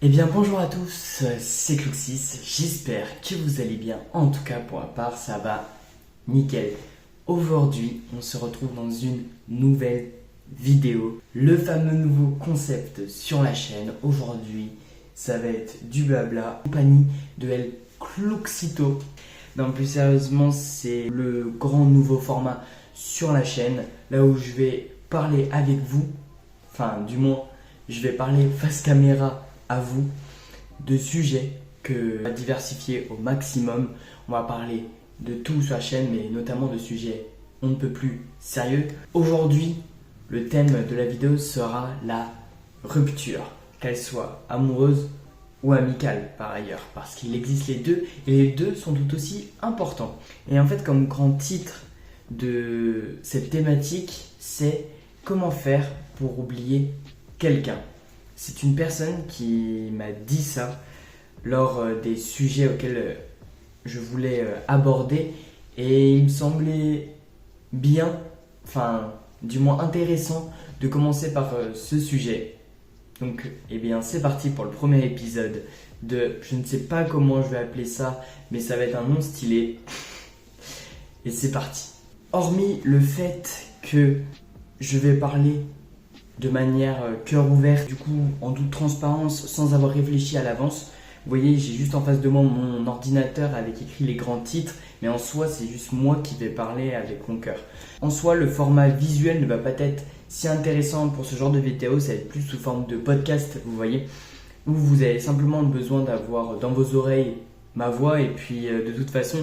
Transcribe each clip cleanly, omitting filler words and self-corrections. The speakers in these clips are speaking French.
Eh bien bonjour à tous, c'est Clouxis, j'espère que vous allez bien, en tout cas pour ma part ça va nickel. Aujourd'hui on se retrouve dans une nouvelle vidéo, le fameux nouveau concept sur la chaîne. Aujourd'hui ça va être du blabla, compagnie de El Clouxito. Non, plus sérieusement, c'est le grand nouveau format sur la chaîne, là où je vais parler avec vous, enfin du moins je vais parler face caméra à vous de sujets que on va diversifier au maximum. On va parler de tout sur la chaîne, mais notamment de sujets on ne peut plus sérieux. Aujourd'hui, le thème de la vidéo sera la rupture, qu'elle soit amoureuse ou amicale par ailleurs, parce qu'il existe les deux et les deux sont tout aussi importants. Et en fait, comme grand titre de cette thématique, c'est comment faire pour oublier quelqu'un. C'est une personne qui m'a dit ça lors des sujets auxquels je voulais aborder et il me semblait bien, enfin du moins intéressant de commencer par ce sujet. Donc eh bien c'est parti pour le premier épisode de, je ne sais pas comment je vais appeler ça, mais ça va être un nom stylé. Et c'est parti. Hormis le fait que je vais parler de manière cœur ouvert, du coup en toute transparence, sans avoir réfléchi à l'avance. Vous voyez, j'ai juste en face de moi mon ordinateur avec écrit les grands titres, mais en soi c'est juste moi qui vais parler avec mon cœur. En soi, le format visuel ne va pas être si intéressant pour ce genre de vidéo, ça va être plus sous forme de podcast, vous voyez, où vous avez simplement besoin d'avoir dans vos oreilles ma voix, et puis de toute façon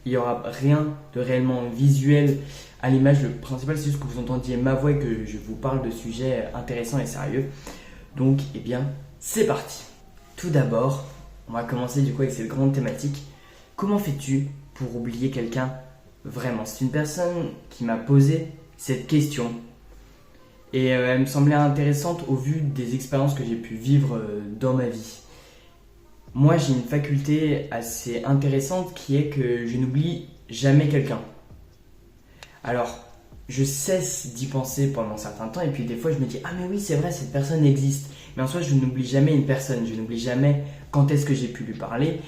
il n'y aura rien de réellement visuel à l'image. Le principal, c'est juste que vous entendiez ma voix et que je vous parle de sujets intéressants et sérieux. Donc, eh bien, c'est parti. Tout d'abord, on va commencer du coup avec cette grande thématique. Comment fais-tu pour oublier quelqu'un vraiment? C'est une personne qui m'a posé cette question. Et elle me semblait intéressante au vu des expériences que j'ai pu vivre dans ma vie. Moi, j'ai une faculté assez intéressante qui est que je n'oublie jamais quelqu'un. Alors, je cesse d'y penser pendant un certain temps et puis des fois je me dis « Ah mais oui, c'est vrai, cette personne existe ». Mais en soi, je n'oublie jamais une personne, je n'oublie jamais quand est-ce que j'ai pu lui parler.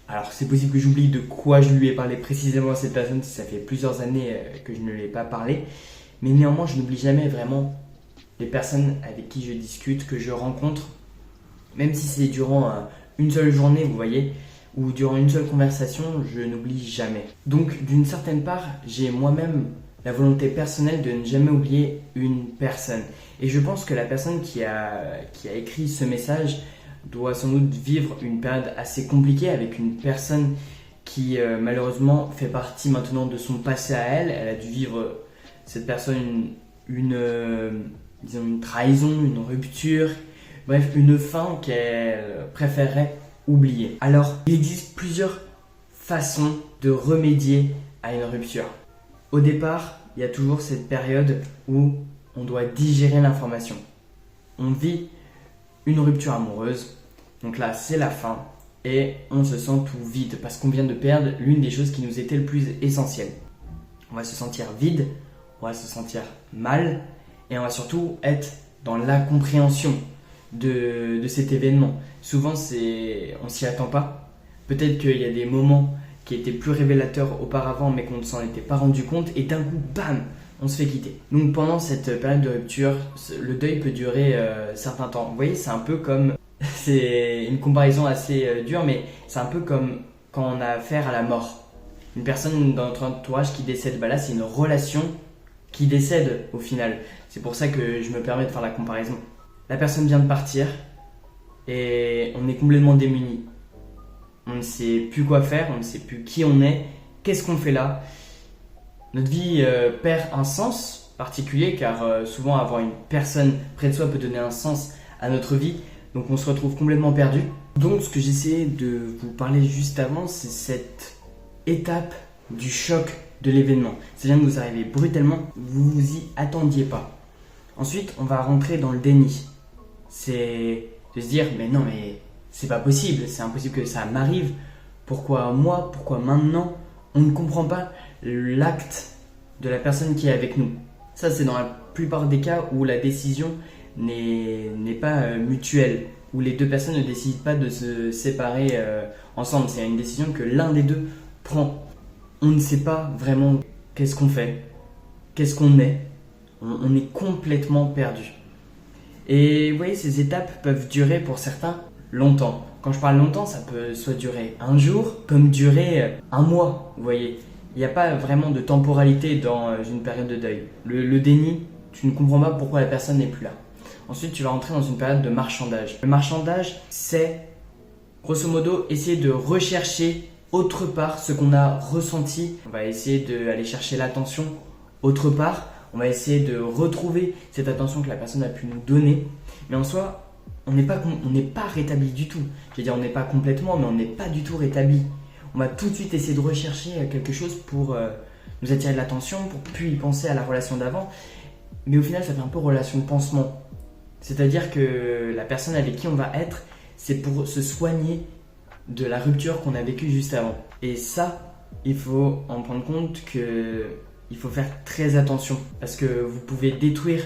Alors, c'est possible que j'oublie de quoi je lui ai parlé précisément à cette personne si ça fait plusieurs années que je ne lui ai pas parlé. Mais néanmoins, je n'oublie jamais vraiment les personnes avec qui je discute, que je rencontre, même si c'est durant une seule journée, vous voyez, ou durant une seule conversation, je n'oublie jamais. Donc, d'une certaine part, j'ai moi-même la volonté personnelle de ne jamais oublier une personne. Et je pense que la personne qui a écrit ce message doit sans doute vivre une période assez compliquée avec une personne qui malheureusement fait partie maintenant de son passé à elle. Elle a dû vivre, cette personne, disons une trahison, une rupture, bref, une fin qu'elle préférerait oublier. Alors, il existe plusieurs façons de remédier à une rupture. Au départ, il y a toujours cette période où on doit digérer l'information. On vit une rupture amoureuse, donc là c'est la fin, et on se sent tout vide parce qu'on vient de perdre l'une des choses qui nous était le plus essentielle. On va se sentir vide, on va se sentir mal, et on va surtout être dans l'incompréhension de cet événement. Souvent, on s'y attend pas. Peut-être qu'il y a des moments qui étaient plus révélateurs auparavant, mais qu'on ne s'en était pas rendu compte, et d'un coup, bam, on se fait quitter. Donc pendant cette période de rupture, le deuil peut durer certains temps. Vous voyez, c'est un peu comme, c'est une comparaison assez dure, mais c'est un peu comme quand on a affaire à la mort. Une personne dans notre entourage qui décède, là c'est une relation qui décède au final. C'est pour ça que je me permets de faire la comparaison. La personne vient de partir et on est complètement démuni. On ne sait plus quoi faire, on ne sait plus qui on est, qu'est-ce qu'on fait là. Notre vie perd un sens particulier car souvent avoir une personne près de soi peut donner un sens à notre vie. Donc on se retrouve complètement perdu. Donc ce que j'essayais de vous parler juste avant, c'est cette étape du choc de l'événement. Ça vient de vous arriver brutalement, vous vous y attendiez pas. Ensuite, on va rentrer dans le déni. C'est de se dire mais non mais c'est pas possible, c'est impossible que ça m'arrive. Pourquoi moi? Pourquoi maintenant? On ne comprend pas l'acte de la personne qui est avec nous. Ça, c'est dans la plupart des cas où la décision n'est pas mutuelle. où les deux personnes ne décident pas de se séparer ensemble. C'est une décision que l'un des deux prend. On ne sait pas vraiment qu'est-ce qu'on fait, qu'est-ce qu'on est. On est complètement perdu. Et vous voyez, ces étapes peuvent durer pour certains longtemps. Quand je parle longtemps, ça peut soit durer un jour, comme durer un mois, vous voyez. Il n'y a pas vraiment de temporalité dans une période de deuil. Le déni, tu ne comprends pas pourquoi la personne n'est plus là. Ensuite, tu vas rentrer dans une période de marchandage. Le marchandage, c'est, grosso modo, essayer de rechercher autre part ce qu'on a ressenti. On va essayer d'aller chercher l'attention autre part. On va essayer de retrouver cette attention que la personne a pu nous donner. Mais en soi, on n'est pas rétabli du tout. Je veux dire, on n'est pas complètement, mais on n'est pas du tout rétabli. On va tout de suite essayer de rechercher quelque chose pour nous attirer de l'attention, pour puis y penser à la relation d'avant. Mais au final, ça fait un peu relation de pansement. C'est-à-dire que la personne avec qui on va être, c'est pour se soigner de la rupture qu'on a vécue juste avant. Et ça, il faut en prendre compte qu'il faut faire très attention. Parce que vous pouvez détruire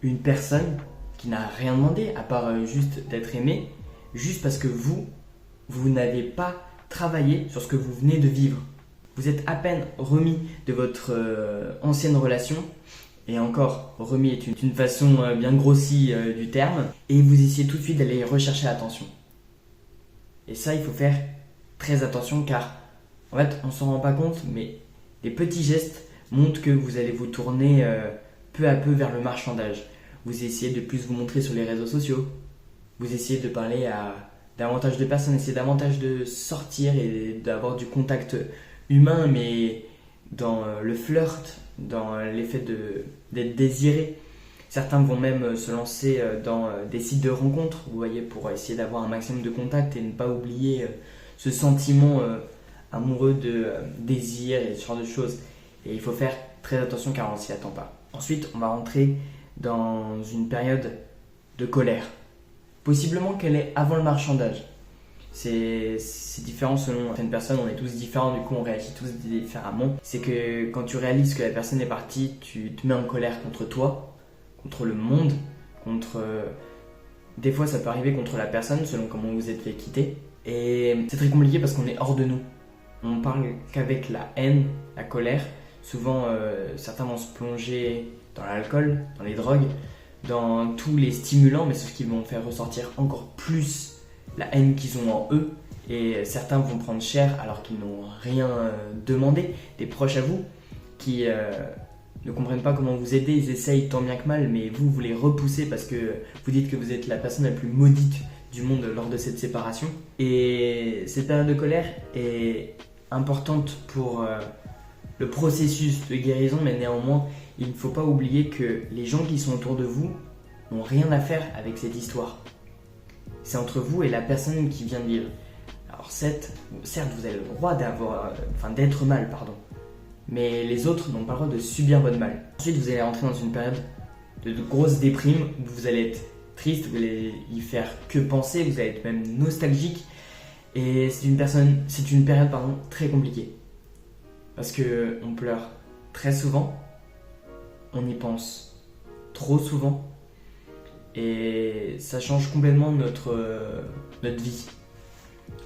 une personne qui n'a rien demandé, à part juste d'être aimé, juste parce que vous n'avez pas travaillé sur ce que vous venez de vivre. Vous êtes à peine remis de votre ancienne relation, et encore, remis est une façon bien grossie du terme, et vous essayez tout de suite d'aller rechercher l'attention. Et ça, il faut faire très attention, car en fait, on ne s'en rend pas compte, mais les petits gestes montrent que vous allez vous tourner peu à peu vers le marchandage. Vous essayez de plus vous montrer sur les réseaux sociaux, vous essayez de parler à davantage de personnes, essayez davantage de sortir et d'avoir du contact humain, mais dans le flirt, dans l'effet d'être désiré. Certains vont même se lancer dans des sites de rencontres, vous voyez, pour essayer d'avoir un maximum de contacts et ne pas oublier ce sentiment amoureux de désir et ce genre de choses. Et il faut faire très attention car on ne s'y attend pas. Ensuite, on va rentrer dans une période de colère. Possiblement qu'elle est avant le marchandage. C'est différent selon certaines personnes, on est tous différents, du coup on réagit tous différemment. C'est que quand tu réalises que la personne est partie, tu te mets en colère contre toi, contre le monde, contre... Des fois ça peut arriver contre la personne selon comment vous êtes fait quitter. Et c'est très compliqué parce qu'on est hors de nous. On parle qu'avec la haine, la colère. Souvent certains vont se plonger dans l'alcool, dans les drogues, dans tous les stimulants, mais sauf qu'ils vont faire ressortir encore plus la haine qu'ils ont en eux. Et certains vont prendre cher alors qu'ils n'ont rien demandé. Des proches à vous qui ne comprennent pas comment vous aider, ils essayent tant bien que mal, mais vous les repoussez parce que vous dites que vous êtes la personne la plus maudite du monde lors de cette séparation. Et cette période de colère est importante pour le processus de guérison, mais néanmoins, il ne faut pas oublier que les gens qui sont autour de vous n'ont rien à faire avec cette histoire. C'est entre vous et la personne qui vient de vivre. Alors certes, vous avez le droit d'être mal, mais les autres n'ont pas le droit de subir votre mal. Ensuite, vous allez rentrer dans une période de grosse déprime où vous allez être triste, vous allez y faire que penser, vous allez être même nostalgique. Et c'est une période très compliquée. Parce qu'on pleure très souvent, on y pense trop souvent, et ça change complètement notre vie.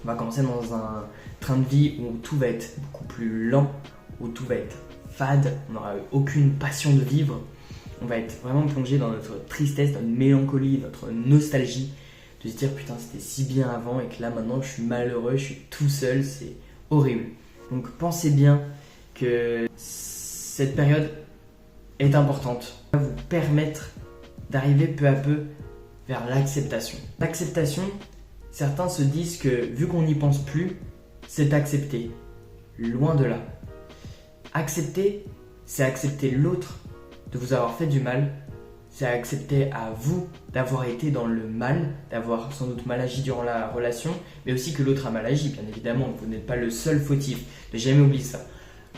On va commencer dans un train de vie où tout va être beaucoup plus lent, où tout va être fade, on n'aura aucune passion de vivre. On va être vraiment plongé dans notre tristesse, notre mélancolie, notre nostalgie, de se dire putain c'était si bien avant et que là maintenant je suis malheureux, je suis tout seul, c'est horrible. Donc pensez bien que cette période est importante. Ça va vous permettre d'arriver peu à peu vers l'acceptation. L'acceptation, certains se disent que vu qu'on n'y pense plus, c'est accepter. Loin de là. Accepter, c'est accepter l'autre de vous avoir fait du mal. C'est accepter à vous d'avoir été dans le mal, d'avoir sans doute mal agi durant la relation, mais aussi que l'autre a mal agi, bien évidemment. Vous n'êtes pas le seul fautif. Ne jamais oublier ça.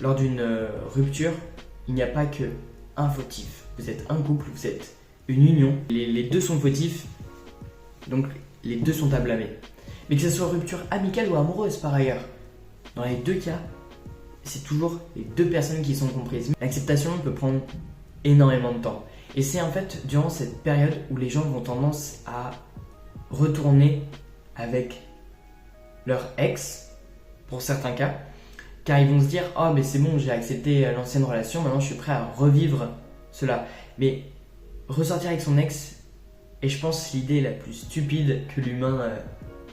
Lors d'une rupture, il n'y a pas que un fautif. Vous êtes un couple, vous êtes une union. Les deux sont fautifs, donc les deux sont à blâmer. Mais que ce soit rupture amicale ou amoureuse par ailleurs, dans les deux cas, c'est toujours les deux personnes qui sont comprises. L'acceptation peut prendre énormément de temps. Et c'est en fait durant cette période où les gens vont tendance à retourner avec leur ex, pour certains cas, car ils vont se dire « Oh, mais c'est bon, j'ai accepté l'ancienne relation, maintenant je suis prêt à revivre cela. » Mais ressortir avec son ex est, je pense, l'idée la plus stupide que l'humain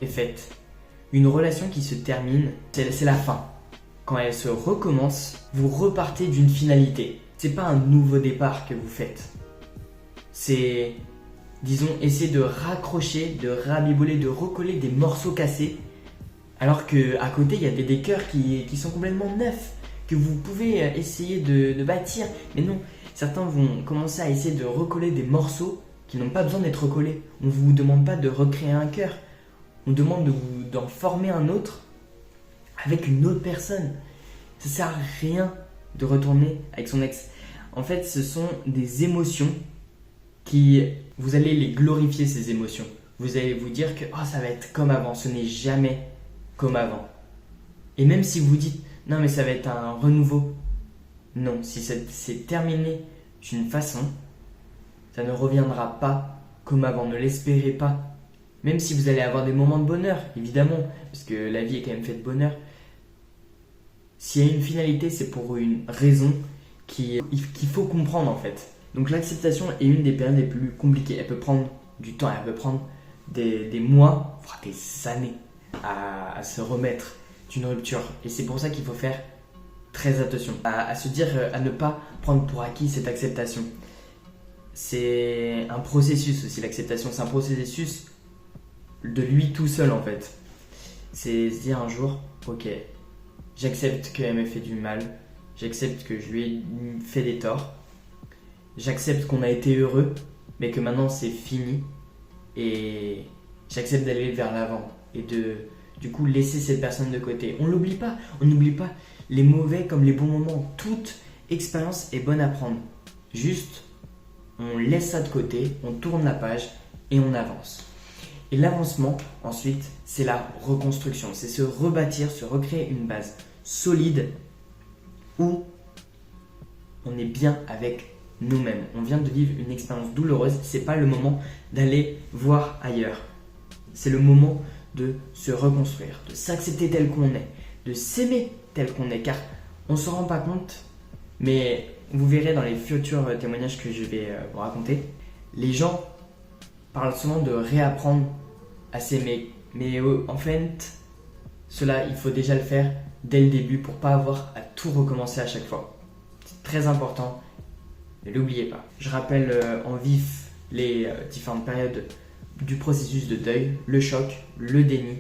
ait faite. Une relation qui se termine, c'est la fin. Quand elle se recommence, vous repartez d'une finalité. C'est pas un nouveau départ que vous faites. C'est, disons, essayer de raccrocher, de rabiboler, de recoller des morceaux cassés, alors qu'à côté, il y a des cœurs qui sont complètement neufs, que vous pouvez essayer de bâtir. Mais non, certains vont commencer à essayer de recoller des morceaux qui n'ont pas besoin d'être recollés. On ne vous demande pas de recréer un cœur. On demande d'en former un autre avec une autre personne. Ça sert à rien de retourner avec son ex. En fait, ce sont des émotions vous allez les glorifier, ces émotions. Vous allez vous dire que oh, ça va être comme avant. Ce n'est jamais comme avant. Et même si vous dites non mais ça va être un renouveau. Non, si c'est terminé d'une façon, ça ne reviendra pas comme avant. Ne l'espérez pas. Même si vous allez avoir des moments de bonheur, évidemment, parce que la vie est quand même faite de bonheur. S'il y a une finalité, c'est pour une raison qu'il faut comprendre en fait. Donc l'acceptation est une des périodes les plus compliquées. Elle peut prendre du temps, elle peut prendre des mois, voire des années à se remettre d'une rupture. Et c'est pour ça qu'il faut faire très attention, à se dire, à ne pas prendre pour acquis cette acceptation. C'est un processus aussi, l'acceptation. C'est un processus de lui tout seul en fait. C'est se dire un jour, ok, j'accepte qu'elle m'ait fait du mal, j'accepte que je lui ai fait des torts, j'accepte qu'on a été heureux, mais que maintenant c'est fini, et j'accepte d'aller vers l'avant et de du coup laisser cette personne de côté. On n'oublie pas les mauvais comme les bons moments. Toute expérience est bonne à prendre. Juste, on laisse ça de côté, on tourne la page et on avance. Et l'avancement, ensuite, c'est la reconstruction. C'est se rebâtir, se recréer une base solide où on est bien avec nous-mêmes. On vient de vivre une expérience douloureuse. C'est pas le moment d'aller voir ailleurs. C'est le moment de se reconstruire, de s'accepter tel qu'on est, de s'aimer tel qu'on est. Car on ne se rend pas compte, mais vous verrez dans les futurs témoignages que je vais vous raconter, les gens parle souvent de réapprendre à s'aimer. Mais en fait, cela, il faut déjà le faire dès le début pour pas avoir à tout recommencer à chaque fois. C'est très important, ne l'oubliez pas. Je rappelle en vif les différentes périodes du processus de deuil, le choc, le déni,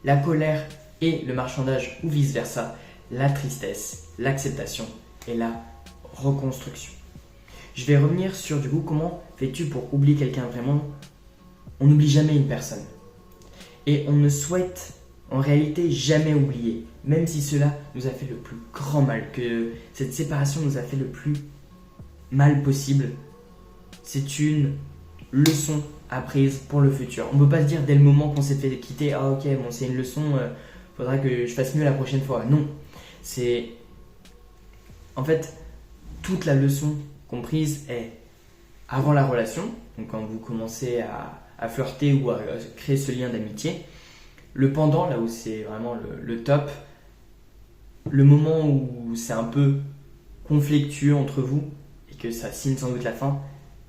la colère et le marchandage ou vice-versa, la tristesse, l'acceptation et la reconstruction. Je vais revenir sur du coup comment fais-tu pour oublier quelqu'un vraiment. On n'oublie jamais une personne. Et on ne souhaite en réalité jamais oublier, même si cela nous a fait le plus grand mal, que cette séparation nous a fait le plus mal possible. C'est une leçon apprise pour le futur. On ne peut pas se dire dès le moment qu'on s'est fait quitter, ah ok, bon c'est une leçon, faudra que je fasse mieux la prochaine fois. Non, c'est en fait toute la leçon comprise est avant la relation, donc quand vous commencez à flirter ou à créer ce lien d'amitié, le pendant, là où c'est vraiment le top, le moment où c'est un peu conflictueux entre vous et que ça signe sans doute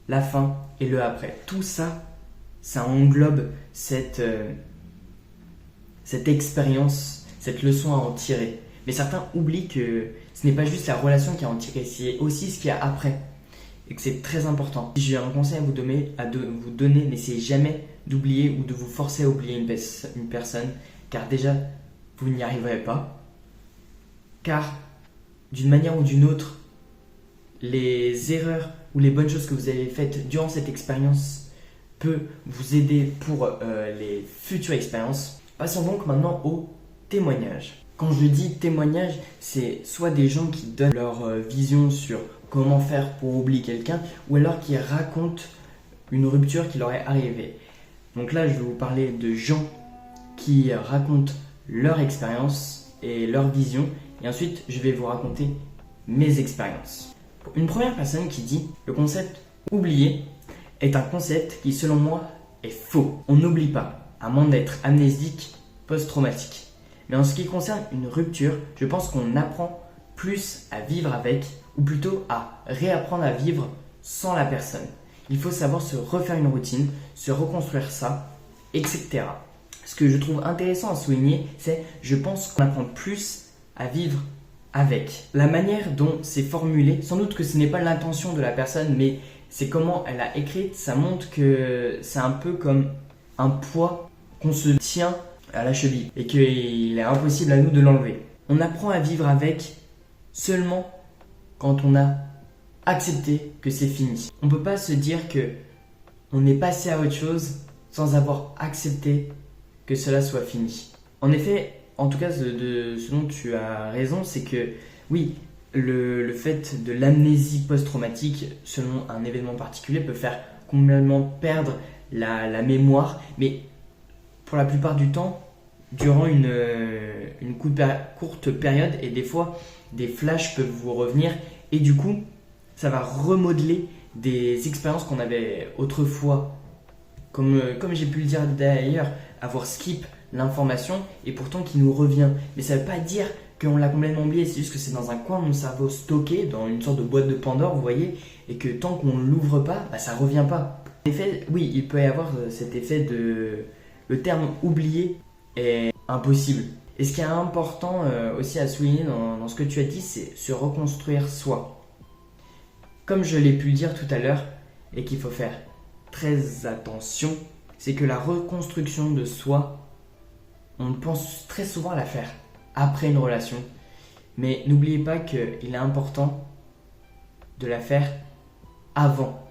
la fin et le après. Tout ça, ça englobe cette expérience, cette leçon à en tirer. Mais certains oublient que ce n'est pas juste la relation qui a en tiré, c'est aussi ce qu'il y a après. Et que c'est très important. J'ai un conseil à vous donner, n'essayez jamais d'oublier ou de vous forcer à oublier une personne, car déjà, vous n'y arriverez pas. Car, d'une manière ou d'une autre, les erreurs ou les bonnes choses que vous avez faites durant cette expérience peut vous aider pour les futures expériences. Passons donc maintenant au témoignage. Quand je dis témoignage, c'est soit des gens qui donnent leur vision sur comment faire pour oublier quelqu'un, ou alors qui racontent une rupture qui leur est arrivée. Donc là, je vais vous parler de gens qui racontent leur expérience et leur vision, et ensuite, je vais vous raconter mes expériences. Une première personne qui dit « Le concept oublié est un concept qui, selon moi, est faux. On n'oublie pas, à moins d'être amnésique post-traumatique. Mais en ce qui concerne une rupture, je pense qu'on apprend plus à vivre avec, ou plutôt à réapprendre à vivre sans la personne. Il faut savoir se refaire une routine, se reconstruire ça, etc. Ce que je trouve intéressant à souligner, c'est je pense qu'on apprend plus à vivre avec. La manière dont c'est formulé, sans doute que ce n'est pas l'intention de la personne, mais c'est comment elle a écrit, ça montre que c'est un peu comme un poids qu'on se tient à la cheville et qu'il est impossible à nous de l'enlever. On apprend à vivre avec seulement quand on a accepté que c'est fini. On ne peut pas se dire que on est passé à autre chose sans avoir accepté que cela soit fini. En effet, en tout cas, de ce dont tu as raison, c'est que oui, le fait de l'amnésie post-traumatique selon un événement particulier peut faire complètement perdre la mémoire, mais pour la plupart du temps, durant une courte période, et des fois, des flashs peuvent vous revenir, et du coup, ça va remodeler des expériences qu'on avait autrefois, comme j'ai pu le dire d'ailleurs, avoir skip l'information et pourtant qui nous revient. Mais ça ne veut pas dire qu'on l'a complètement oublié, c'est juste que c'est dans un coin de mon cerveau stocké, dans une sorte de boîte de Pandore, vous voyez, et que tant qu'on ne l'ouvre pas, ça ne revient pas. En effet, oui, il peut y avoir cet effet de... Le terme oublié est impossible. Et ce qui est important aussi à souligner dans ce que tu as dit, c'est se reconstruire soi. Comme je l'ai pu le dire tout à l'heure, et qu'il faut faire très attention, c'est que la reconstruction de soi, on pense très souvent à la faire après une relation. Mais n'oubliez pas qu'il est important de la faire avant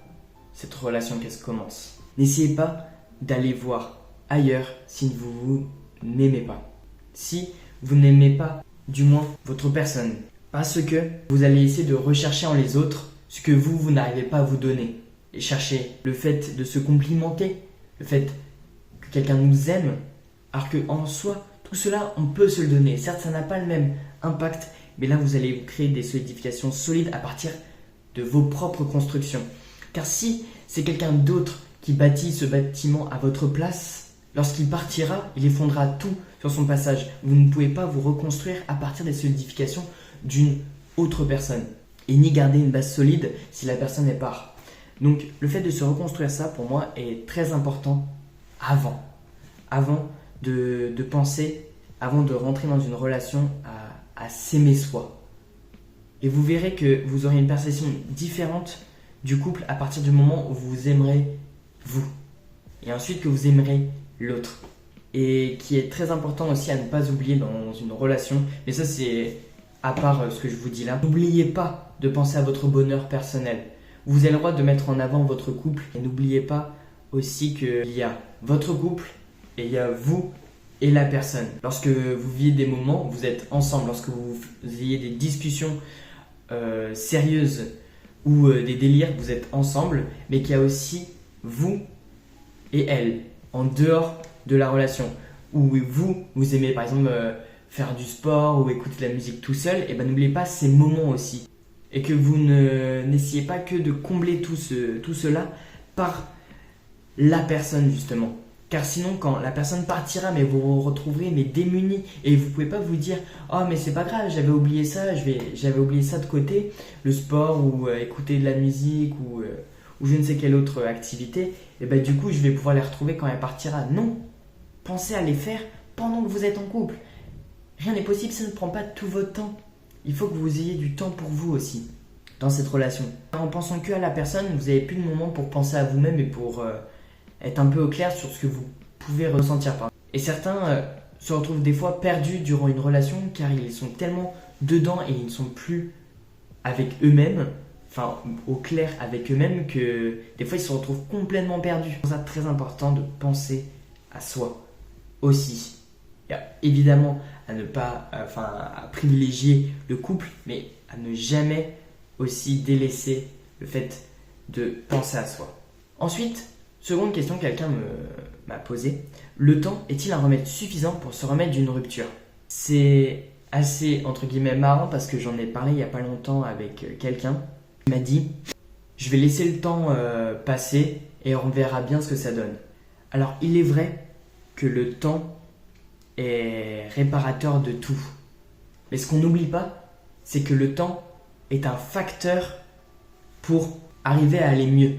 cette relation qu'elle commence. N'essayez pas d'aller voir ailleurs si vous n'aimez pas. Si vous n'aimez pas, du moins, votre personne. Parce que vous allez essayer de rechercher en les autres ce que vous n'arrivez pas à vous donner. Et chercher le fait de se complimenter, le fait que quelqu'un nous aime, alors qu'en soi, tout cela, on peut se le donner. Certes, ça n'a pas le même impact, mais là, vous allez créer des solidifications solides à partir de vos propres constructions. Car si c'est quelqu'un d'autre qui bâtit ce bâtiment à votre place, lorsqu'il partira, il effondrera tout sur son passage. Vous ne pouvez pas vous reconstruire à partir des solidifications d'une autre personne. Et ni garder une base solide si la personne est part. Donc le fait de se reconstruire ça, pour moi, est très important avant de penser, avant de rentrer dans une relation à s'aimer soi. Et vous verrez que vous aurez une perception différente du couple à partir du moment où vous aimerez vous. Et ensuite que vous aimerez l'autre. Et qui est très important aussi à ne pas oublier dans une relation. Mais ça, c'est à part ce que je vous dis là. N'oubliez pas de penser à votre bonheur personnel. Vous avez le droit de mettre en avant votre couple. Et n'oubliez pas aussi qu'il y a votre couple et il y a vous et la personne. Lorsque vous vivez des moments, vous êtes ensemble. Lorsque vous ayez des discussions sérieuses ou des délires, vous êtes ensemble. Mais qu'il y a aussi vous et elle, en dehors de la relation. Où vous aimez par exemple faire du sport ou écouter de la musique tout seul, et n'oubliez pas ces moments aussi. Et que vous n'essayez pas que de combler tout cela par la personne justement. Car sinon, quand la personne partira, mais vous vous retrouverez démunis et vous ne pouvez pas vous dire « Oh, mais c'est pas grave, j'avais oublié ça, j'avais oublié ça de côté, le sport ou écouter de la musique ou je ne sais quelle autre activité. » Et du coup, je vais pouvoir les retrouver quand elle partira. Non, pensez à les faire pendant que vous êtes en couple. Rien n'est possible, ça ne prend pas tout votre temps. Il faut que vous ayez du temps pour vous aussi dans cette relation. En pensant que à la personne, vous n'avez plus de moment pour penser à vous-même et pour être un peu au clair sur ce que vous pouvez ressentir. Et certains se retrouvent des fois perdus durant une relation car ils sont tellement dedans et ils ne sont plus avec eux-mêmes, enfin au clair avec eux-mêmes, que des fois ils se retrouvent complètement perdus. C'est très important de penser à soi aussi. Et évidemment à ne pas, à privilégier le couple, mais à ne jamais aussi délaisser le fait de penser à soi. Ensuite, seconde question que quelqu'un m'a posée, le temps est-il un remède suffisant pour se remettre d'une rupture? C'est assez entre guillemets marrant parce que j'en ai parlé il n'y a pas longtemps avec quelqu'un qui m'a dit je vais laisser le temps passer et on verra bien ce que ça donne. Alors, il est vrai que le temps est réparateur de tout. Mais ce qu'on n'oublie pas, c'est que le temps est un facteur pour arriver à aller mieux.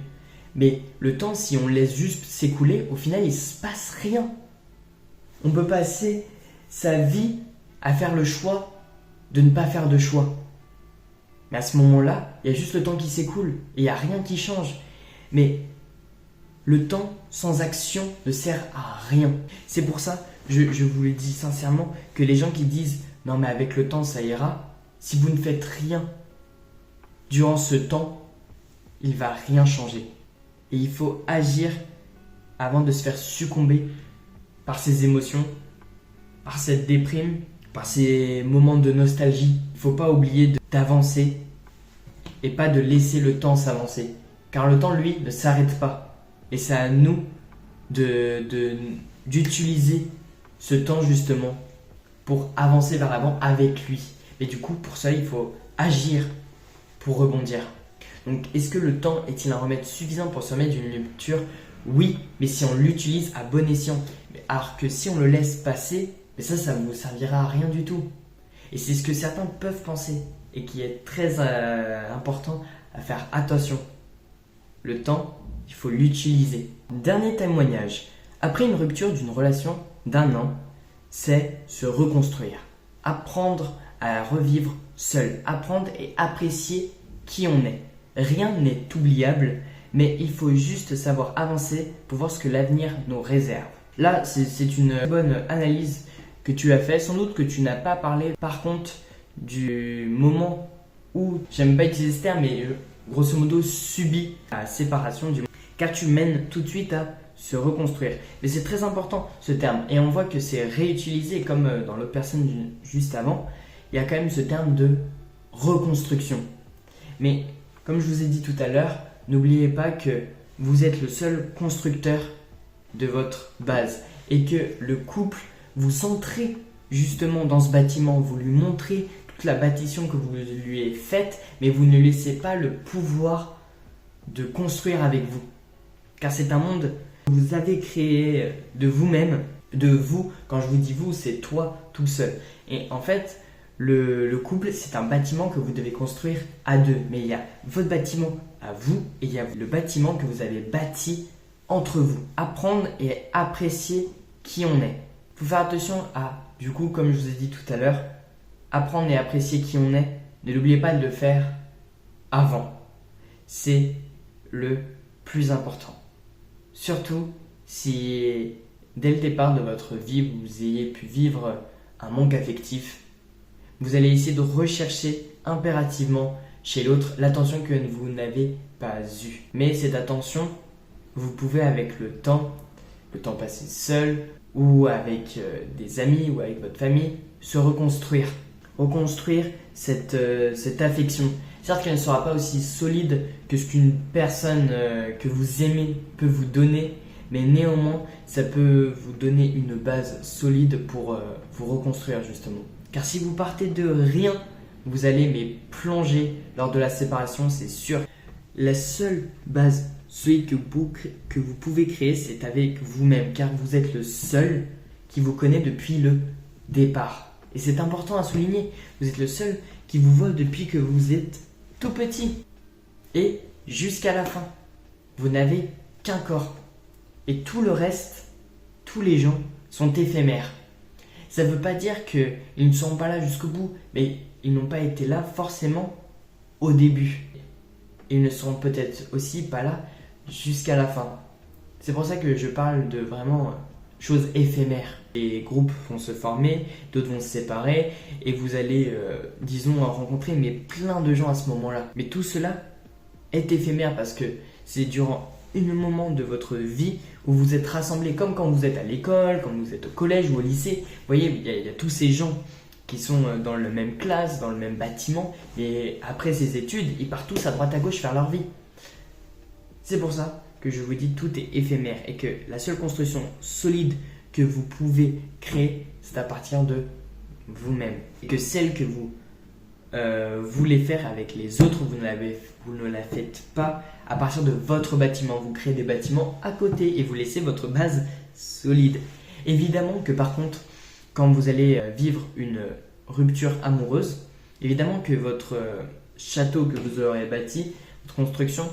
Mais le temps, si on laisse juste s'écouler, au final, il ne se passe rien. On peut passer sa vie à faire le choix de ne pas faire de choix. Mais à ce moment-là, il y a juste le temps qui s'écoule et il n'y a rien qui change. Mais le temps sans action ne sert à rien. C'est pour ça, je vous le dis sincèrement, que les gens qui disent « Non mais avec le temps ça ira », si vous ne faites rien durant ce temps, il ne va rien changer. Et il faut agir avant de se faire succomber par ces émotions, par cette déprime, par ces moments de nostalgie. Il ne faut pas oublier d'avancer et pas de laisser le temps s'avancer. Car le temps, lui, ne s'arrête pas. Et c'est à nous d'utiliser ce temps justement pour avancer vers l'avant avec lui. Mais du coup, pour ça, il faut agir pour rebondir. Donc, est-ce que le temps est-il un remède suffisant pour se remettre d'une rupture ? Oui, mais si on l'utilise à bon escient. Alors que si on le laisse passer, ça ne vous servira à rien du tout. Et c'est ce que certains peuvent penser et qui est très important à faire attention. Le temps, il faut l'utiliser. Dernier témoignage. Après une rupture d'une relation d'1 an, c'est se reconstruire. Apprendre à revivre seul. Apprendre et apprécier qui on est. Rien n'est oubliable, mais il faut juste savoir avancer pour voir ce que l'avenir nous réserve. Là, c'est une bonne analyse que tu as fait. Sans doute que tu n'as pas parlé, par contre, du moment où, j'aime pas utiliser ce terme, mais grosso modo, subis la séparation du monde. Car tu mènes tout de suite à se reconstruire. Mais c'est très important ce terme. Et on voit que c'est réutilisé comme dans l'autre personne juste avant. Il y a quand même ce terme de reconstruction. Mais comme je vous ai dit tout à l'heure, n'oubliez pas que vous êtes le seul constructeur de votre base. Et que le couple, vous entrez justement dans ce bâtiment. Vous lui montrez toute la bâtition que vous lui avez faite. Mais vous ne laissez pas le pouvoir de construire avec vous. Car c'est un monde que vous avez créé de vous-même, de vous. Quand je vous dis vous, c'est toi tout seul. Et en fait, le couple, c'est un bâtiment que vous devez construire à deux. Mais il y a votre bâtiment à vous et il y a le bâtiment que vous avez bâti entre vous. Apprendre et apprécier qui on est. Il faut faire attention à, du coup, comme je vous ai dit tout à l'heure, apprendre et apprécier qui on est. Ne l'oubliez pas de le faire avant. C'est le plus important. Surtout si dès le départ de votre vie, vous ayez pu vivre un manque affectif, vous allez essayer de rechercher impérativement chez l'autre l'attention que vous n'avez pas eue. Mais cette attention, vous pouvez avec le temps passé seul ou avec des amis ou avec votre famille, se reconstruire. Reconstruire cette affection. Certes qu'elle ne sera pas aussi solide que ce qu'une personne que vous aimez peut vous donner, mais néanmoins, ça peut vous donner une base solide pour vous reconstruire justement. Car si vous partez de rien, vous allez plonger lors de la séparation, c'est sûr. La seule base solide que vous pouvez créer, c'est avec vous-même, car vous êtes le seul qui vous connaît depuis le départ. Et c'est important à souligner, vous êtes le seul qui vous voit depuis que vous êtes tout petit et jusqu'à la fin. Vous n'avez qu'un corps. Et tout le reste, tous les gens sont éphémères. Ça ne veut pas dire qu'ils ne seront pas là jusqu'au bout, mais ils n'ont pas été là forcément au début. Ils ne seront peut-être aussi pas là jusqu'à la fin. C'est pour ça que je parle de vraiment choses éphémères. Les groupes vont se former, d'autres vont se séparer et vous allez, rencontrer plein de gens à ce moment-là. Mais tout cela est éphémère parce que c'est durant un moment de votre vie où vous êtes rassemblés comme quand vous êtes à l'école, quand vous êtes au collège ou au lycée. Vous voyez, il y a tous ces gens qui sont dans la même classe, dans le même bâtiment et après ces études, ils partent tous à droite à gauche faire leur vie. C'est pour ça que je vous dis tout est éphémère et que la seule construction solide que vous pouvez créer, c'est à partir de vous-même. Et que celle que vous voulez faire avec les autres, vous ne la faites pas à partir de votre bâtiment. Vous créez des bâtiments à côté et vous laissez votre base solide. Évidemment que par contre, quand vous allez vivre une rupture amoureuse, évidemment que votre château que vous aurez bâti, votre construction,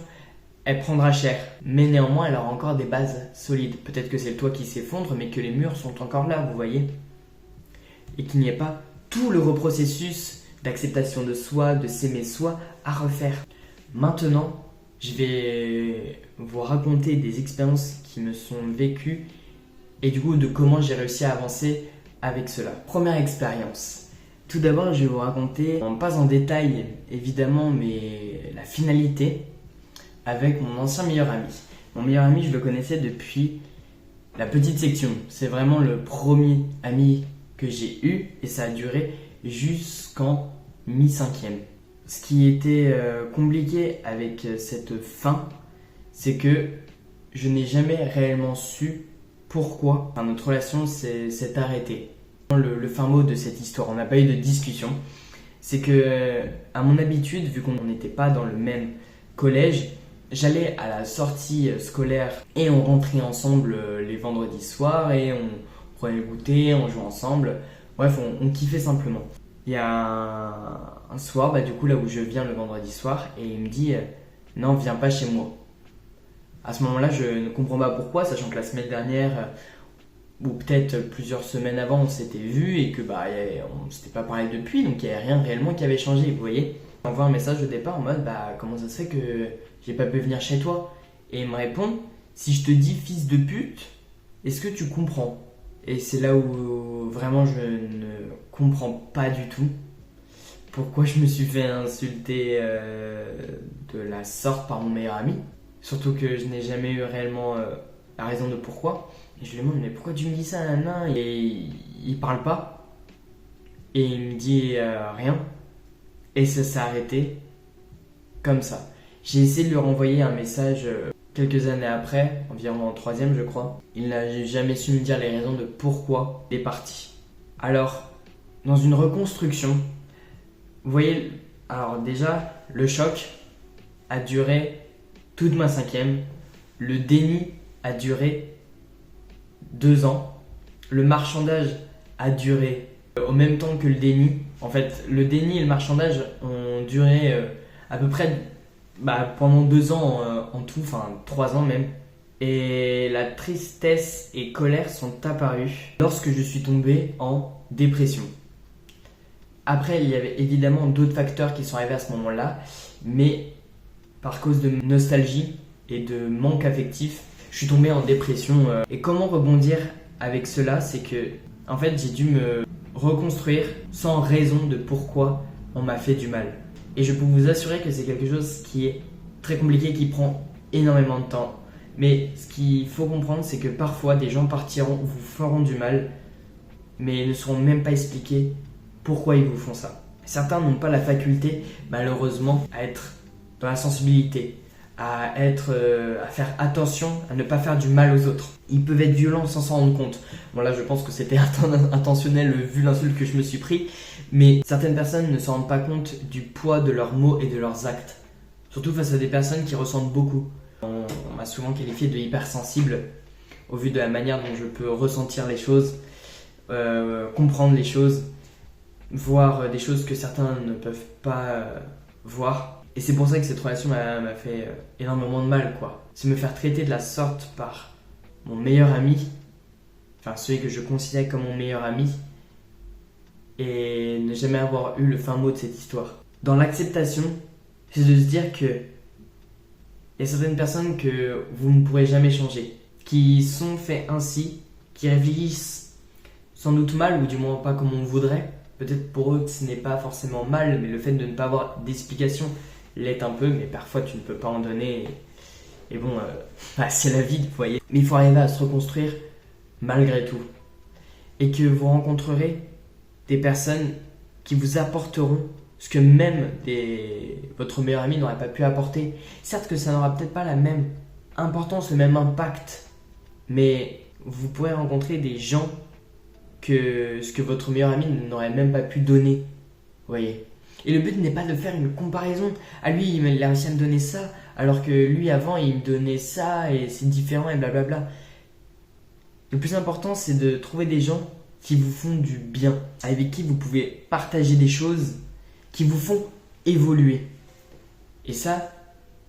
elle prendra cher. Mais néanmoins, elle aura encore des bases solides. Peut-être que c'est le toit qui s'effondre, mais que les murs sont encore là, vous voyez. Et qu'il n'y ait pas tout le processus d'acceptation de soi, de s'aimer soi à refaire. Maintenant, je vais vous raconter des expériences qui me sont vécues et du coup de comment j'ai réussi à avancer avec cela. Première expérience. Tout d'abord, je vais vous raconter, pas en détail évidemment, mais la finalité avec mon ancien meilleur ami. Mon meilleur ami, je le connaissais depuis la petite section. C'est vraiment le premier ami que j'ai eu et ça a duré jusqu'en mi-cinquième. Ce qui était compliqué avec cette fin, c'est que je n'ai jamais réellement su pourquoi notre relation s'est arrêtée. Le fin mot de cette histoire, on n'a pas eu de discussion, c'est que à mon habitude, vu qu'on n'était pas dans le même collège, j'allais à la sortie scolaire et on rentrait ensemble les vendredis soirs et on prenait le goûter, on jouait ensemble, bref, on kiffait simplement. Il y a un soir, du coup là où je viens le vendredi soir, et il me dit non, viens pas chez moi. À ce moment-là, je ne comprends pas pourquoi, sachant que la semaine dernière, ou peut-être plusieurs semaines avant, on s'était vu et que on ne s'était pas parlé depuis, donc il n'y avait rien réellement qui avait changé, vous voyez. J'envoie un message au départ en mode comment ça se fait que j'ai pas pu venir chez toi? Et il me répond, si je te dis fils de pute, est-ce que tu comprends? Et c'est là où vraiment je ne comprends pas du tout pourquoi je me suis fait insulter de la sorte par mon meilleur ami. Surtout que je n'ai jamais eu réellement la raison de pourquoi. Et je lui demande, mais pourquoi tu me dis ça, nanana? Et il parle pas. Et il me dit rien. Et ça s'est arrêté comme ça. J'ai essayé de lui renvoyer un message quelques années après, environ en troisième je crois. Il n'a jamais su me dire les raisons de pourquoi il est parti. Alors, dans une reconstruction, vous voyez, alors déjà, le choc a duré toute ma cinquième. Le déni a duré 2 ans. Le marchandage a duré au même temps que le déni. En fait, le déni et le marchandage ont duré à peu près pendant 2 ans en tout, enfin 3 ans même. Et la tristesse et colère sont apparues lorsque je suis tombé en dépression. Après, il y avait évidemment d'autres facteurs qui sont arrivés à ce moment-là, mais par cause de nostalgie et de manque affectif, je suis tombé en dépression. Et comment rebondir avec cela, c'est que en fait, j'ai dû me reconstruire sans raison de pourquoi on m'a fait du mal. Et je peux vous assurer que c'est quelque chose qui est très compliqué, qui prend énormément de temps. Mais ce qu'il faut comprendre, c'est que parfois des gens partiront, vous feront du mal, mais ne sauront même pas expliquer pourquoi ils vous font ça. Certains n'ont pas la faculté, malheureusement, à être dans la sensibilité, à faire attention, à ne pas faire du mal aux autres. Ils peuvent être violents sans s'en rendre compte. Bon là, je pense que c'était intentionnel vu l'insulte que je me suis pris, mais certaines personnes ne se rendent pas compte du poids de leurs mots et de leurs actes. Surtout face à des personnes qui ressentent beaucoup. On m'a souvent qualifié de hypersensible au vu de la manière dont je peux ressentir les choses, comprendre les choses, voir des choses que certains ne peuvent pas voir. Et c'est pour ça que cette relation m'a fait énormément de mal, quoi. C'est me faire traiter de la sorte par mon meilleur ami, enfin celui que je considère comme mon meilleur ami, et ne jamais avoir eu le fin mot de cette histoire. Dans l'acceptation, c'est de se dire que il y a certaines personnes que vous ne pourrez jamais changer, qui sont faits ainsi, qui réfléchissent sans doute mal, ou du moins pas comme on voudrait. Peut-être pour eux que ce n'est pas forcément mal, mais le fait de ne pas avoir d'explication l'est un peu, mais parfois tu ne peux pas en donner. Et bon, c'est la vie, vous voyez. Mais il faut arriver à se reconstruire malgré tout. Et que vous rencontrerez des personnes qui vous apporteront ce que même votre meilleur ami n'aurait pas pu apporter. Certes que ça n'aura peut-être pas la même importance, le même impact, mais vous pourrez rencontrer des gens que ce que votre meilleur ami n'aurait même pas pu donner. Vous voyez. Et le but n'est pas de faire une comparaison. Ah lui, il a réussi à me donner ça, alors que lui avant, il me donnait ça, et c'est différent, et blablabla. Le plus important, c'est de trouver des gens qui vous font du bien, avec qui vous pouvez partager des choses qui vous font évoluer. Et ça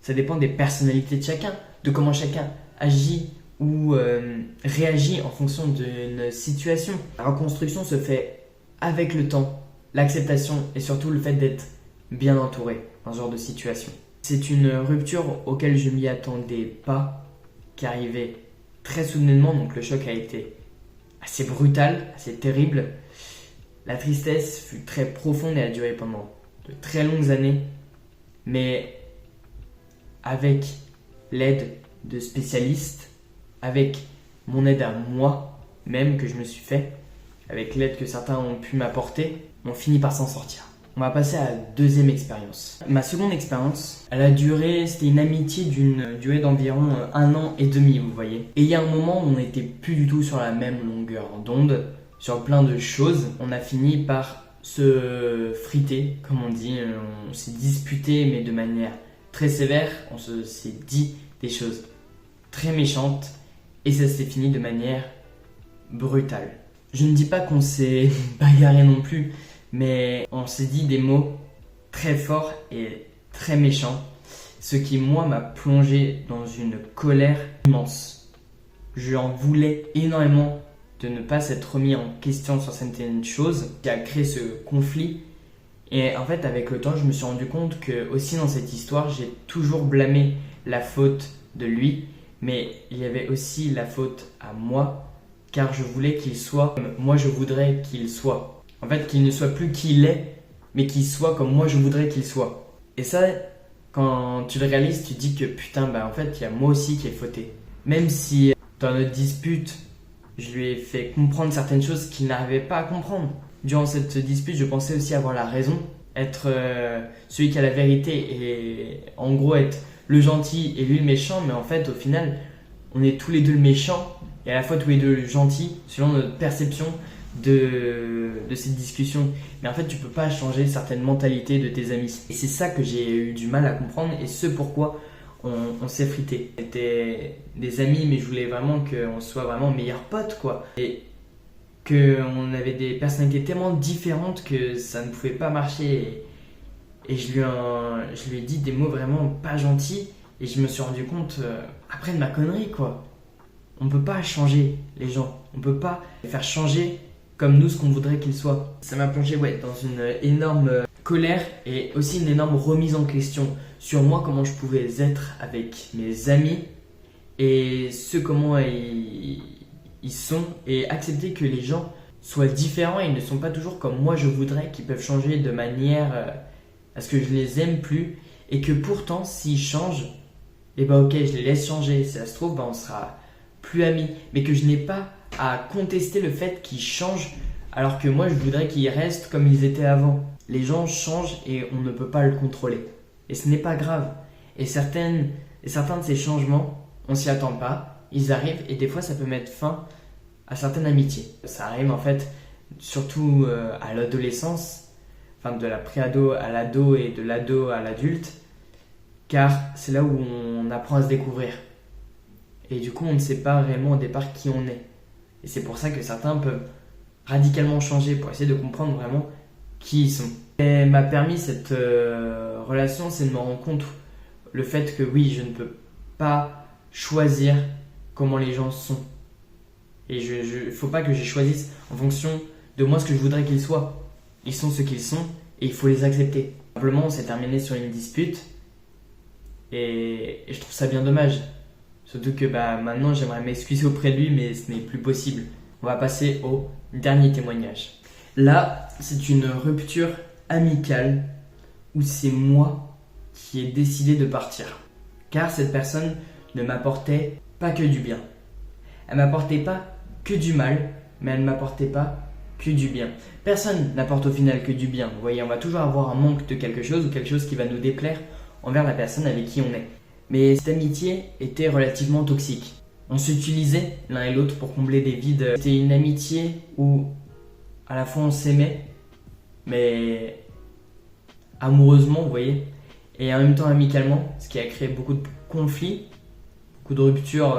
dépend des personnalités de chacun, de comment chacun agit ou réagit en fonction d'une situation. La reconstruction se fait avec le temps, l'acceptation et surtout le fait d'être bien entouré dans ce genre de situation. C'est une rupture auquel je m'y attendais pas, qui arrivait très soudainement, donc le choc a été assez brutal, assez terrible. La tristesse fut très profonde et a duré pendant de très longues années, mais avec l'aide de spécialistes, avec mon aide à moi même que je me suis fait, avec l'aide que certains ont pu m'apporter, on finit par s'en sortir. On va passer à la deuxième expérience. Ma seconde expérience, elle a duré, c'était une amitié d'une durée d'environ 1 an et demi, vous voyez. Et il y a un moment où on n'était plus du tout sur la même longueur d'onde, sur plein de choses. On a fini par se friter, comme on dit. On s'est disputé, mais de manière très sévère. On s'est dit des choses très méchantes et ça s'est fini de manière brutale. Je ne dis pas qu'on s'est bagarré non plus, mais on s'est dit des mots très forts et très méchants, ce qui, moi, m'a plongé dans une colère immense. Je en voulais énormément de ne pas s'être remis en question sur certaines choses, qui a créé ce conflit. Et en fait, avec le temps, je me suis rendu compte que, aussi dans cette histoire, j'ai toujours blâmé la faute de lui, mais il y avait aussi la faute à moi, car je voulais qu'il soit comme moi je voudrais qu'il soit. En fait, qu'il ne soit plus qui il est, mais qu'il soit comme moi je voudrais qu'il soit. Et ça, quand tu le réalises, tu te dis que putain, en fait, il y a moi aussi qui ai fauté. Même si dans notre dispute, je lui ai fait comprendre certaines choses qu'il n'arrivait pas à comprendre. Durant cette dispute, je pensais aussi avoir la raison, être celui qui a la vérité et en gros être le gentil et lui le méchant, mais en fait, au final, on est tous les deux le méchant et à la fois tous les deux le gentil, selon notre perception de cette discussion. Mais en fait, tu peux pas changer certaines mentalités de tes amis. Et c'est ça que j'ai eu du mal à comprendre et ce pourquoi on s'est frité. On était des amis, mais je voulais vraiment qu'on soit vraiment meilleurs potes, quoi. Et qu'on avait des personnalités tellement différentes que ça ne pouvait pas marcher. Et je lui ai dit des mots vraiment pas gentils et je me suis rendu compte après de ma connerie, quoi. On peut pas changer les gens, on peut pas les faire changer comme nous ce qu'on voudrait qu'ils soient. Ça m'a plongé dans une énorme colère et aussi une énorme remise en question sur moi, comment je pouvais être avec mes amis et comment ils sont, et accepter que les gens soient différents et ils ne sont pas toujours comme moi je voudrais, qu'ils peuvent changer de manière à ce que je les aime plus et que pourtant s'ils changent, et ok, je les laisse changer, si ça se trouve on sera plus amis, mais que je n'ai pas à contester le fait qu'ils changent alors que moi je voudrais qu'ils restent comme ils étaient avant. Les gens changent et on ne peut pas le contrôler et ce n'est pas grave, et certains de ces changements on s'y attend pas, ils arrivent et des fois ça peut mettre fin à certaines amitiés. Ça arrive en fait surtout à l'adolescence, enfin de la pré-ado à l'ado et de l'ado à l'adulte, car c'est là où on apprend à se découvrir. Et du coup, on ne sait pas réellement au départ qui on est. Et c'est pour ça que certains peuvent radicalement changer pour essayer de comprendre vraiment qui ils sont. Et m'a permis cette relation, c'est de me rendre compte le fait que oui, je ne peux pas choisir comment les gens sont. Et il ne faut pas que je choisisse en fonction de moi ce que je voudrais qu'ils soient. Ils sont ce qu'ils sont et il faut les accepter. Simplement, on s'est terminé sur une dispute et je trouve ça bien dommage. Surtout que maintenant j'aimerais m'excuser auprès de lui, mais ce n'est plus possible. On va passer au dernier témoignage. Là, c'est une rupture amicale où c'est moi qui ai décidé de partir. Car cette personne ne m'apportait pas que du bien. Elle m'apportait pas que du mal, mais elle ne m'apportait pas que du bien. Personne n'apporte au final que du bien. Vous voyez, on va toujours avoir un manque de quelque chose ou quelque chose qui va nous déplaire envers la personne avec qui on est. Mais cette amitié était relativement toxique. On s'utilisait l'un et l'autre pour combler des vides. C'était une amitié où à la fois on s'aimait, mais amoureusement, vous voyez, et en même temps amicalement, ce qui a créé beaucoup de conflits, beaucoup de ruptures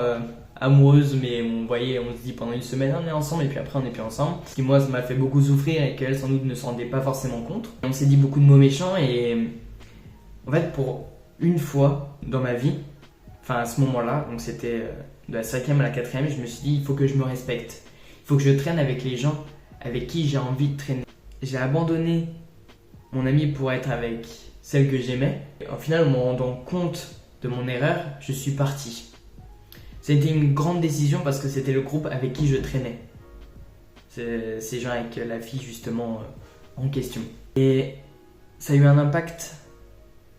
amoureuses, mais vous voyez, on se dit pendant une semaine on est ensemble et puis après on n'est plus ensemble. Ce qui moi ça m'a fait beaucoup souffrir et qu'elle sans doute ne se rendait pas forcément compte. On s'est dit beaucoup de mots méchants et en fait pour une fois dans ma vie, enfin à ce moment-là, donc c'était de la 5e à la 4e, je me suis dit il faut que je me respecte. Il faut que je traîne avec les gens avec qui j'ai envie de traîner. J'ai abandonné mon amie pour être avec celle que j'aimais. Au final, en me rendant compte de mon erreur, je suis parti. C'était une grande décision parce que c'était le groupe avec qui je traînais. Ces gens avec la fille justement en question. Et ça a eu un impact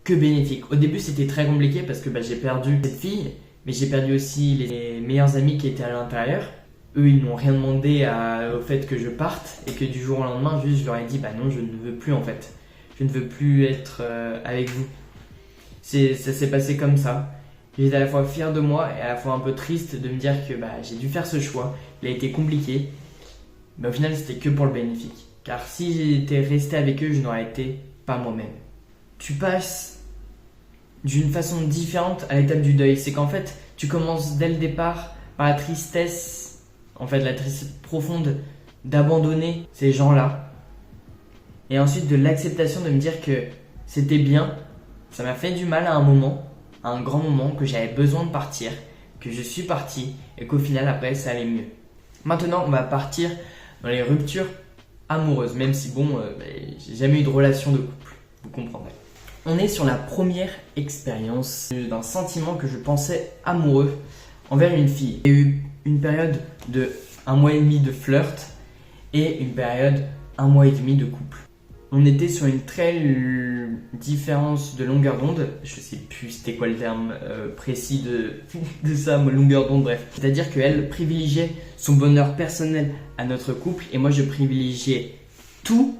que bénéfique. Au début, c'était très compliqué parce que j'ai perdu cette fille, mais j'ai perdu aussi les meilleurs amis qui étaient à l'intérieur. Eux, ils n'ont rien demandé au fait que je parte et que du jour au lendemain, juste je leur ai dit non, je ne veux plus en fait. Je ne veux plus être avec vous. Ça s'est passé comme ça. J'étais à la fois fier de moi et à la fois un peu triste de me dire que j'ai dû faire ce choix. Il a été compliqué, mais au final, c'était que pour le bénéfique. Car si j'étais resté avec eux, je n'aurais été pas moi-même. Tu passes d'une façon différente à l'étape du deuil. C'est qu'en fait, tu commences dès le départ par la tristesse, en fait la tristesse profonde d'abandonner ces gens-là. Et ensuite de l'acceptation de me dire que c'était bien, ça m'a fait du mal à un moment, à un grand moment, que j'avais besoin de partir, que je suis parti et qu'au final après ça allait mieux. Maintenant on va partir dans les ruptures amoureuses, même si j'ai jamais eu de relation de couple, vous comprendrez. On est sur la première expérience d'un sentiment que je pensais amoureux envers une fille. Il y a eu une période de 1 mois et demi de flirt et une période 1 mois et demi de couple. On était sur une très différence de longueur d'onde. Je sais plus c'était quoi le terme précis de ça, longueur d'onde, bref. C'est-à-dire qu'elle privilégiait son bonheur personnel à notre couple et moi je privilégiais tout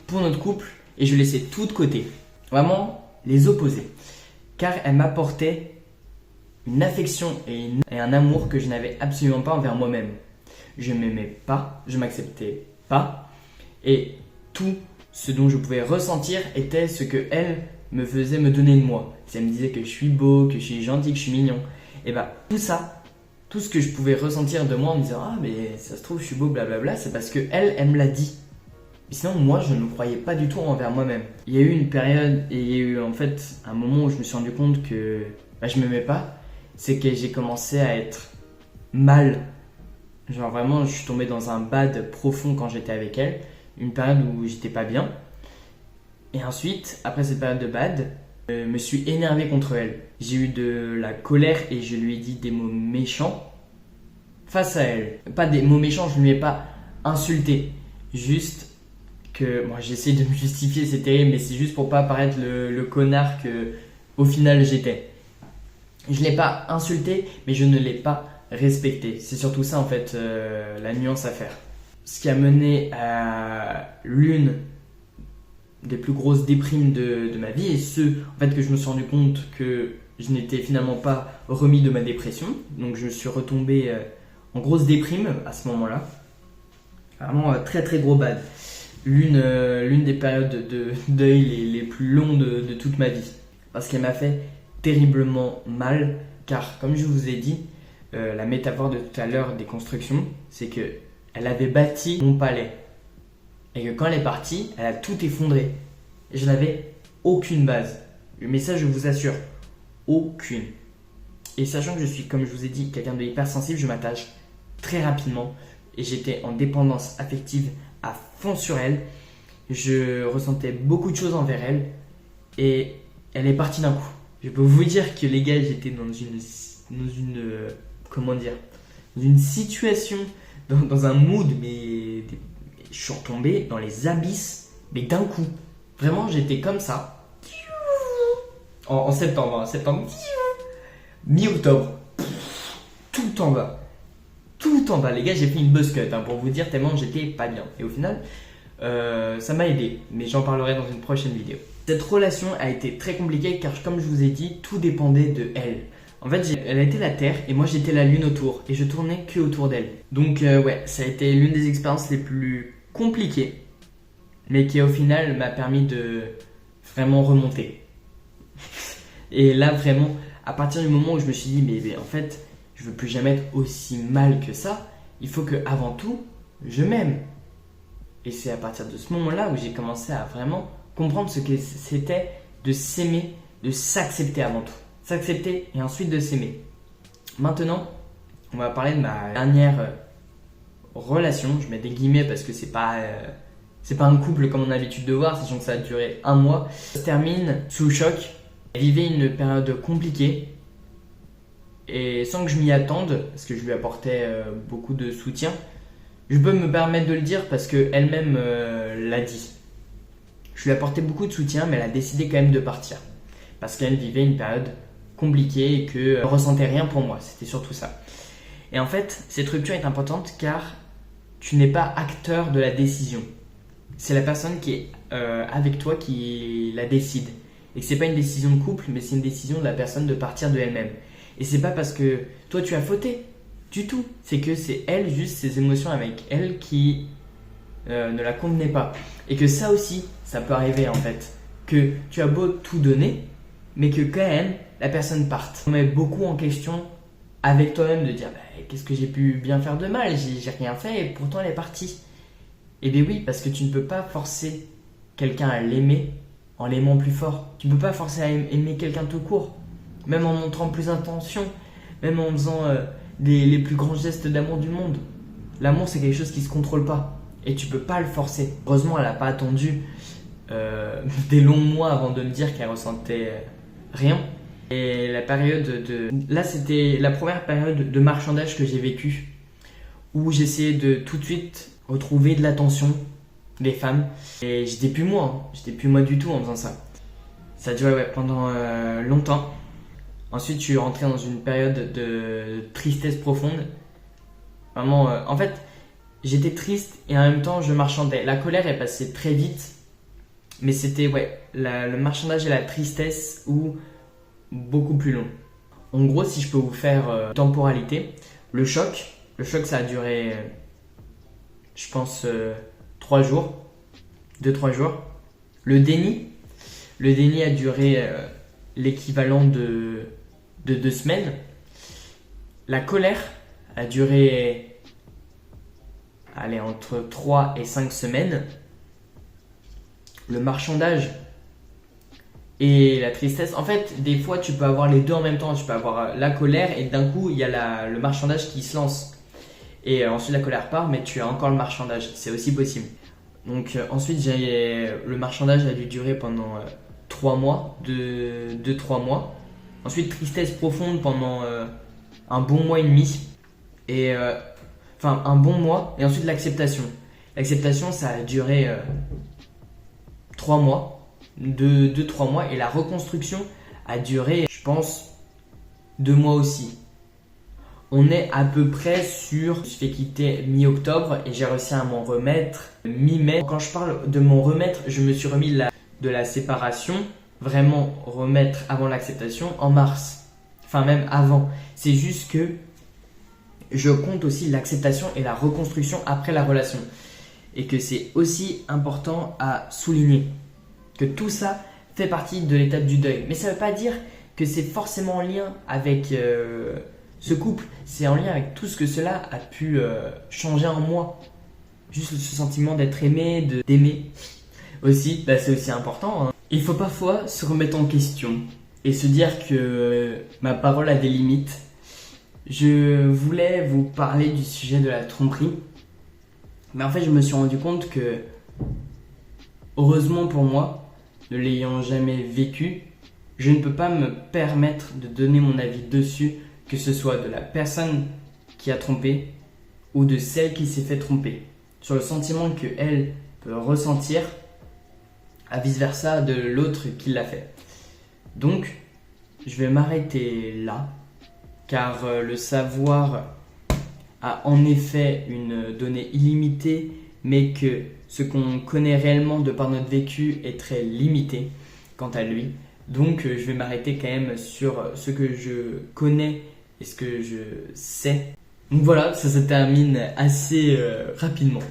pour notre couple et je laissais tout de côté. Vraiment les opposés. Car elle m'apportait une affection et un amour que je n'avais absolument pas envers moi-même. Je m'aimais pas, je m'acceptais pas et tout ce dont je pouvais ressentir était ce que elle me faisait me donner de moi. Si elle me disait que je suis beau, que je suis gentil, que je suis mignon, et tout ça, tout ce que je pouvais ressentir de moi en me disant ah mais ça se trouve je suis beau, blablabla, c'est parce que elle me l'a dit. Et sinon moi je ne me croyais pas du tout envers moi-même. Il y a eu une période et il y a eu en fait un moment où je me suis rendu compte que je m'aimais pas. C'est que j'ai commencé à être mal. Genre vraiment je suis tombé dans un bad profond quand j'étais avec elle. Une période où j'étais pas bien. Et ensuite, après cette période de bad, je me suis énervé contre elle. J'ai eu de la colère et je lui ai dit des mots méchants face à elle. Pas des mots méchants, je ne lui ai pas insulté. Juste que, j'essaie de me justifier, c'est terrible, mais c'est juste pour pas paraître le connard que au final j'étais. Je ne l'ai pas insulté, mais je ne l'ai pas respecté. C'est surtout ça en fait la nuance à faire. Ce qui a mené à l'une des plus grosses déprimes de ma vie et en fait que je me suis rendu compte que je n'étais finalement pas remis de ma dépression. Donc je suis retombé en grosse déprime à ce moment-là. Vraiment très très gros bad. L'une des périodes de deuil les plus longues de toute ma vie. Parce qu'elle m'a fait terriblement mal car comme je vous ai dit, la métaphore de tout à l'heure des constructions, c'est que elle avait bâti mon palais. Et que quand elle est partie, elle a tout effondré. Et je n'avais aucune base. Mais ça, je vous assure, aucune. Et sachant que je suis, comme je vous ai dit, quelqu'un de hypersensible, je m'attache très rapidement. Et j'étais en dépendance affective à fond sur elle. Je ressentais beaucoup de choses envers elle. Et elle est partie d'un coup. Je peux vous dire que les gars, j'étais dans une situation... Dans un mood, mais je suis retombé dans les abysses, mais d'un coup. Vraiment, j'étais comme ça. En septembre, mi-octobre. Tout en bas. Tout en bas. Les gars, j'ai fait une buzz cut pour vous dire tellement j'étais pas bien. Et au final, ça m'a aidé, mais j'en parlerai dans une prochaine vidéo. Cette relation a été très compliquée car, comme je vous ai dit, tout dépendait de elle. En fait, elle était la Terre et moi j'étais la Lune autour et je tournais que autour d'elle. Donc ça a été l'une des expériences les plus compliquées, mais qui au final m'a permis de vraiment remonter. Et là vraiment, à partir du moment où je me suis dit mais en fait, je veux plus jamais être aussi mal que ça, il faut que avant tout, je m'aime. Et c'est à partir de ce moment-là où j'ai commencé à vraiment comprendre ce que c'était de s'aimer, de s'accepter avant tout. S'accepter et ensuite de s'aimer. Maintenant, on va parler de ma dernière relation. Je mets des guillemets parce que c'est pas un couple comme on a l'habitude de voir, sachant que ça a duré 1 mois. Ça se termine sous le choc. Elle vivait une période compliquée et sans que je m'y attende, parce que je lui apportais beaucoup de soutien, je peux me permettre de le dire parce qu'elle-même l'a dit. Je lui apportais beaucoup de soutien, mais elle a décidé quand même de partir. Parce qu'elle vivait une période compliquée et qu'elle ne ressentait rien pour moi. C'était surtout ça. Et en fait, cette rupture est importante car tu n'es pas acteur de la décision. C'est la personne qui est avec toi qui la décide. Et que ce n'est pas une décision de couple, mais c'est une décision de la personne de partir de elle-même. Et c'est pas parce que toi tu as fauté du tout. C'est que c'est elle, juste ses émotions avec elle qui ne la convenaient pas. Et que ça aussi, ça peut arriver en fait. Que tu as beau tout donner, mais que quand même, la personne parte. On met beaucoup en question avec toi-même de dire qu'est-ce que j'ai pu bien faire de mal, j'ai rien fait et pourtant elle est partie. Et bien oui, parce que tu ne peux pas forcer quelqu'un à l'aimer en l'aimant plus fort. Tu ne peux pas forcer à aimer quelqu'un tout court. Même en montrant plus d'intention, même en faisant les plus grands gestes d'amour du monde. L'amour, c'est quelque chose qui ne se contrôle pas. Et tu ne peux pas le forcer. Heureusement, elle n'a pas attendu des longs mois avant de me dire qu'elle ressentait rien. Et la période Là, c'était la première période de marchandage que j'ai vécue, où j'essayais de tout de suite retrouver de l'attention des femmes. Et j'étais plus moi, hein. J'étais plus moi du tout en faisant ça. Ça a duré pendant longtemps. Ensuite, je suis rentré dans une période de tristesse profonde. Vraiment, en fait, j'étais triste et en même temps, je marchandais. La colère est passée très vite, mais c'était le marchandage et la tristesse ou beaucoup plus long. En gros, si je peux vous faire temporalité, le choc, ça a duré, je pense, 3 jours, 2-3 jours. Le déni a duré l'équivalent de 2 semaines. La colère a duré entre 3 et 5 semaines. Le marchandage et la tristesse, en fait, des fois tu peux avoir les deux en même temps. Tu peux avoir la colère et d'un coup il y a le marchandage qui se lance. Et ensuite la colère part, mais tu as encore le marchandage. C'est aussi possible. Donc ensuite le marchandage a dû durer pendant 3 mois, 2-3 mois. Ensuite tristesse profonde pendant un bon mois et demi. Et un bon mois. Et ensuite l'acceptation. L'acceptation, ça a duré 3 mois. 2-3 mois. Et la reconstruction a duré, je pense, 2 mois aussi. On est à peu près sur... Je me suis fait quitter mi-octobre et j'ai réussi à m'en remettre mi-mai. Quand je parle de m'en remettre, je me suis remis de la séparation, vraiment remettre avant l'acceptation, en mars. Enfin même avant. C'est juste que je compte aussi l'acceptation et la reconstruction après la relation. Et que c'est aussi important à souligner. Que tout ça fait partie de l'étape du deuil. Mais ça ne veut pas dire que c'est forcément en lien avec... ce couple, c'est en lien avec tout ce que cela a pu changer en moi. Juste ce sentiment d'être aimé, d'aimer aussi, c'est aussi important. Hein. Il faut parfois se remettre en question et se dire que ma parole a des limites. Je voulais vous parler du sujet de la tromperie, mais en fait je me suis rendu compte que, heureusement pour moi, ne l'ayant jamais vécu, je ne peux pas me permettre de donner mon avis dessus, que ce soit de la personne qui a trompé ou de celle qui s'est fait tromper, sur le sentiment qu'elle peut ressentir, à vice versa de l'autre qui l'a fait. Donc, je vais m'arrêter là, car le savoir a en effet une donnée illimitée, mais que ce qu'on connaît réellement de par notre vécu est très limité quant à lui. Donc, je vais m'arrêter quand même sur ce que je connais et ce que je sais. Donc voilà, ça se termine assez rapidement.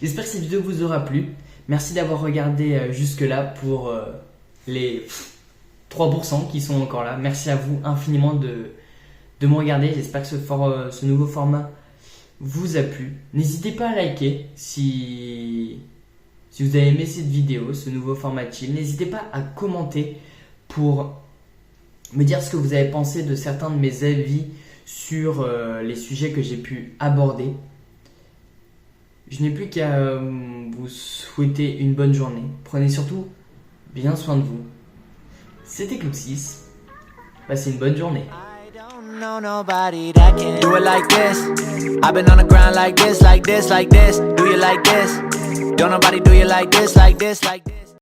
J'espère que cette vidéo vous aura plu. Merci d'avoir regardé jusque là pour les 3% qui sont encore là. Merci à vous infiniment de me regarder. J'espère que ce nouveau format vous a plu. N'hésitez pas à liker si vous avez aimé cette vidéo, ce nouveau format chill. N'hésitez pas à commenter pour me dire ce que vous avez pensé de certains de mes avis sur les sujets que j'ai pu aborder. Je n'ai plus qu'à vous souhaiter une bonne journée. Prenez surtout bien soin de vous. C'était Clouxis. Passez une bonne journée. No nobody that can do it like this. I've been on the ground like this, like this, like this. Do you like this? Don't nobody do you like this, like this, like this.